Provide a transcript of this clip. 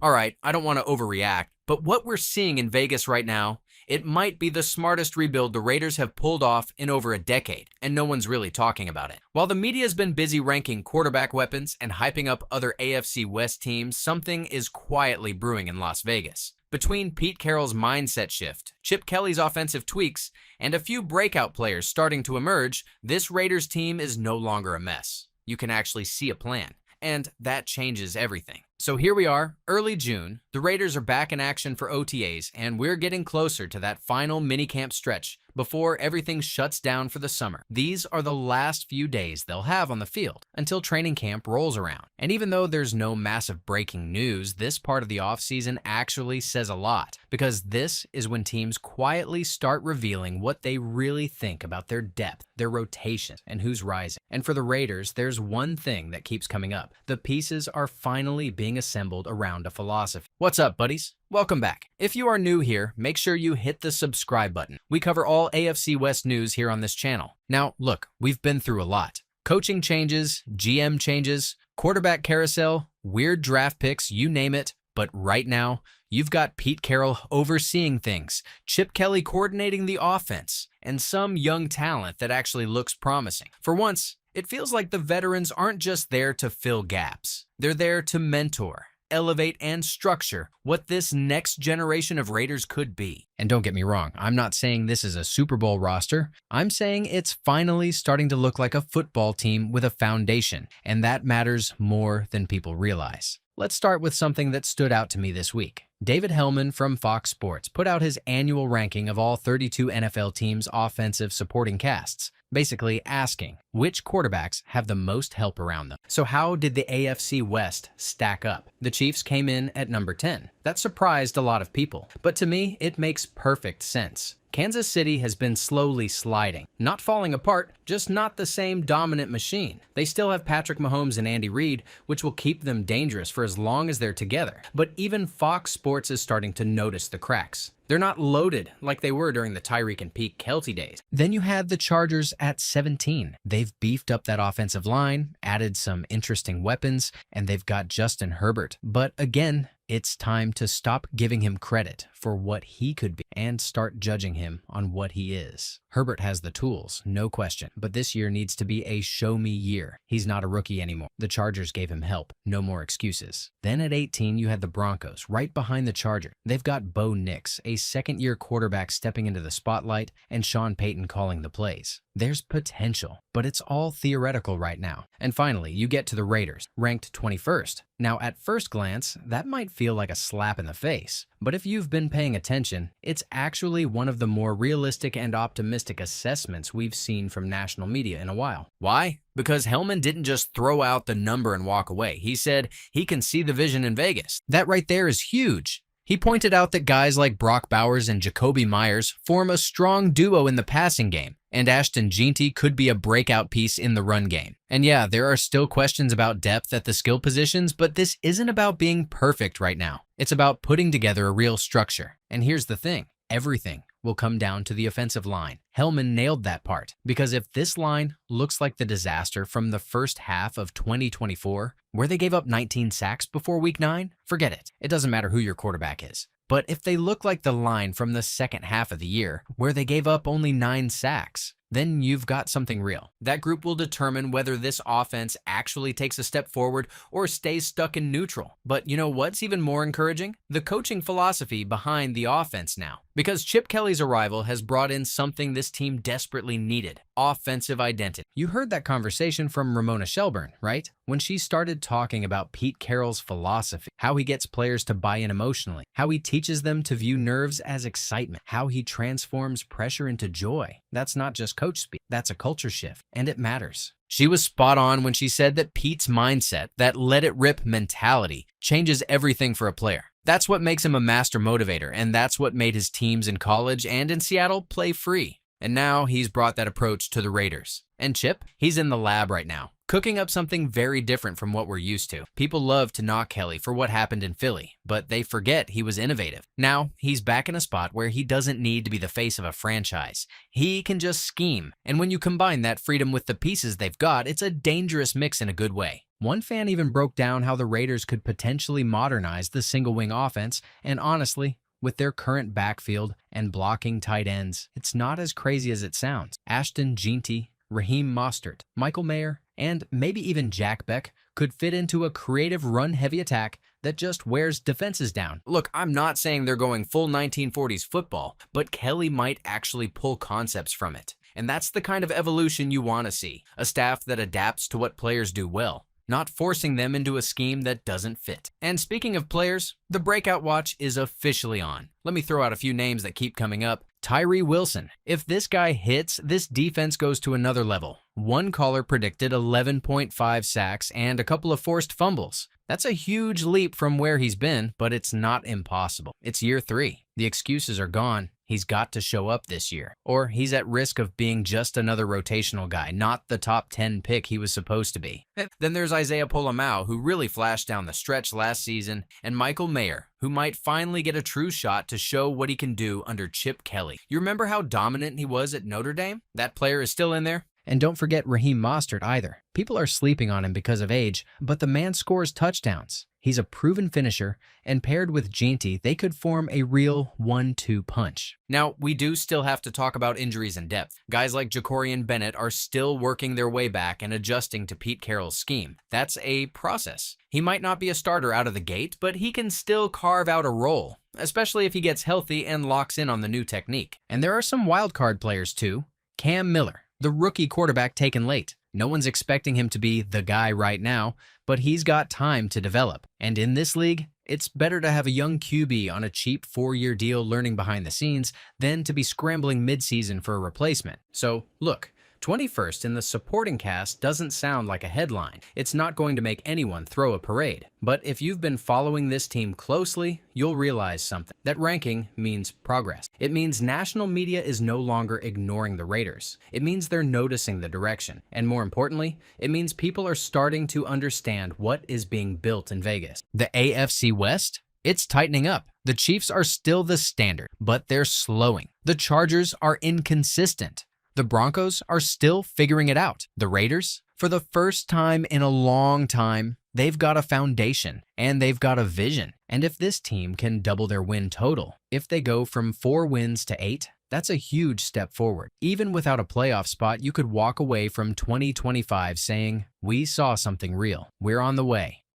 All right, I don't want to overreact, but what we're seeing in Vegas right now, it might be the smartest rebuild the Raiders have pulled off in over a decade, and no one's really talking about it. While the media's been busy ranking quarterback weapons and hyping up other AFC West teams, something is quietly brewing in Las Vegas. Between Pete Carroll's mindset shift, Chip Kelly's offensive tweaks, and a few breakout players starting to emerge, this Raiders team is no longer a mess. You can actually see a plan, and that changes everything. So here we are, early June. The Raiders are back in action for OTAs, and we're getting closer to that final minicamp stretch before everything shuts down for the summer. These are the last few days they'll have on the field until training camp rolls around. And even though there's no massive breaking news, this part of the offseason actually says a lot, because this is when teams quietly start revealing what they really think about their depth, their rotation, and who's rising. And for the Raiders, there's one thing that keeps coming up. The pieces are finally being assembled around a philosophy. What's up, buddies? Welcome back. If you are new here, make sure you hit the subscribe button. We cover all AFC West news here on this channel. Now, look, we've been through a lot. Coaching changes, GM changes, quarterback carousel, weird draft picks, you name it. But right now, you've got Pete Carroll overseeing things, Chip Kelly coordinating the offense, and some young talent that actually looks promising. For once, it feels like the veterans aren't just there to fill gaps. They're there to mentor, elevate, and structure what this next generation of Raiders could be. And don't get me wrong, I'm not saying this is a Super Bowl roster. I'm saying it's finally starting to look like a football team with a foundation, and that matters more than people realize. Let's start with something that stood out to me this week. David Helman from Fox Sports put out his annual ranking of all 32 NFL teams' offensive supporting casts, basically asking which quarterbacks have the most help around them. So how did the AFC West stack up? The Chiefs came in at number 10. That surprised a lot of people, but to me, it makes perfect sense. Kansas City has been slowly sliding, not falling apart, just not the same dominant machine. They still have Patrick Mahomes and Andy Reid, which will keep them dangerous for as long as they're together. But even Fox Sports is starting to notice the cracks. They're not loaded like they were during the Tyreek and Pete Kelty days. Then you had the Chargers at 17. They've beefed up that offensive line, added some interesting weapons, and they've got Justin Herbert. But again, it's time to stop giving him credit for what he could be and start judging him on what he is. Herbert has the tools, no question, but this year needs to be a show-me year. He's not a rookie anymore. The Chargers gave him help. No more excuses. Then at 18, you had the Broncos, right behind the Chargers. They've got Bo Nix, a second-year quarterback stepping into the spotlight, and Sean Payton calling the plays. There's potential, but it's all theoretical right now. And finally, you get to the Raiders, ranked 21st. Now, at first glance, that might feel like a slap in the face, but if you've been paying attention, it's actually one of the more realistic and optimistic assessments we've seen from national media in a while. Why? Because Helman didn't just throw out the number and walk away. He said he can see the vision in Vegas. That right there is huge. He pointed out that guys like Brock Bowers and Jacoby Myers form a strong duo in the passing game, and Ashton Jeanty could be a breakout piece in the run game. And yeah, there are still questions about depth at the skill positions, but this isn't about being perfect right now. It's about putting together a real structure. And here's the thing, everything will come down to the offensive line. Helman nailed that part, because if this line looks like the disaster from the first half of 2024, where they gave up 19 sacks before week 9, forget it. It doesn't matter who your quarterback is. But if they look like the line from the second half of the year, where they gave up only 9 sacks, then you've got something real. That group will determine whether this offense actually takes a step forward or stays stuck in neutral. But you know what's even more encouraging? The coaching philosophy behind the offense now. Because Chip Kelly's arrival has brought in something this team desperately needed: offensive identity. You heard that conversation from Ramona Shelburne, right? When she started talking about Pete Carroll's philosophy, how he gets players to buy in emotionally, how he teaches them to view nerves as excitement, how he transforms pressure into joy. That's not just coach speak, that's a culture shift, and it matters. She was spot on when she said that Pete's mindset, that let-it-rip mentality, changes everything for a player. That's what makes him a master motivator, and that's what made his teams in college and in Seattle play free. And now he's brought that approach to the Raiders. And Chip, he's in the lab right now, cooking up something very different from what we're used to. People love to knock Kelly for what happened in Philly, but they forget he was innovative. Now, he's back in a spot where he doesn't need to be the face of a franchise. He can just scheme, and when you combine that freedom with the pieces they've got, it's a dangerous mix in a good way. One fan even broke down how the Raiders could potentially modernize the single-wing offense, and honestly, with their current backfield and blocking tight ends, it's not as crazy as it sounds. Ashton Jeanty, Raheem Mostert, Michael Mayer, and maybe even Jack Beck could fit into a creative run-heavy attack that just wears defenses down. Look, I'm not saying they're going full 1940s football, but Kelly might actually pull concepts from it. And that's the kind of evolution you want to see. A staff that adapts to what players do well, not forcing them into a scheme that doesn't fit. And speaking of players, the breakout watch is officially on. Let me throw out a few names that keep coming up. Tyree Wilson. If this guy hits, this defense goes to another level. One caller predicted 11.5 sacks and a couple of forced fumbles. That's a huge leap from where he's been, but it's not impossible. It's year 3. The excuses are gone. He's got to show up this year, or he's at risk of being just another rotational guy, not the top 10 pick he was supposed to be. Then there's Isaiah Polamau, who really flashed down the stretch last season, and Michael Mayer, who might finally get a true shot to show what he can do under Chip Kelly. You remember how dominant he was at Notre Dame? That player is still in there. And don't forget Raheem Mostert either. People are sleeping on him because of age, but the man scores touchdowns. He's a proven finisher, and paired with Jeanty, they could form a real 1-2 punch. Now, we do still have to talk about injuries and depth. Guys like Jacorian Bennett are still working their way back and adjusting to Pete Carroll's scheme. That's a process. He might not be a starter out of the gate, but he can still carve out a role, especially if he gets healthy and locks in on the new technique. And there are some wildcard players too. Cam Miller, the rookie quarterback taken late. No one's expecting him to be the guy right now, but he's got time to develop. And in this league, it's better to have a young QB on a cheap 4-year deal learning behind the scenes than to be scrambling mid-season for a replacement. So, look, 21st in the supporting cast doesn't sound like a headline. It's not going to make anyone throw a parade. But if you've been following this team closely, you'll realize something. That ranking means progress. It means national media is no longer ignoring the Raiders. It means they're noticing the direction. And more importantly, it means people are starting to understand what is being built in Vegas. The AFC West? It's tightening up. The Chiefs are still the standard, but they're slowing. The Chargers are inconsistent. The Broncos are still figuring it out. The Raiders, for the first time in a long time, they've got a foundation and they've got a vision. And if this team can double their win total, if they go from 4 wins to 8, that's a huge step forward. Even without a playoff spot, you could walk away from 2025 saying, we saw something real. We're on the way.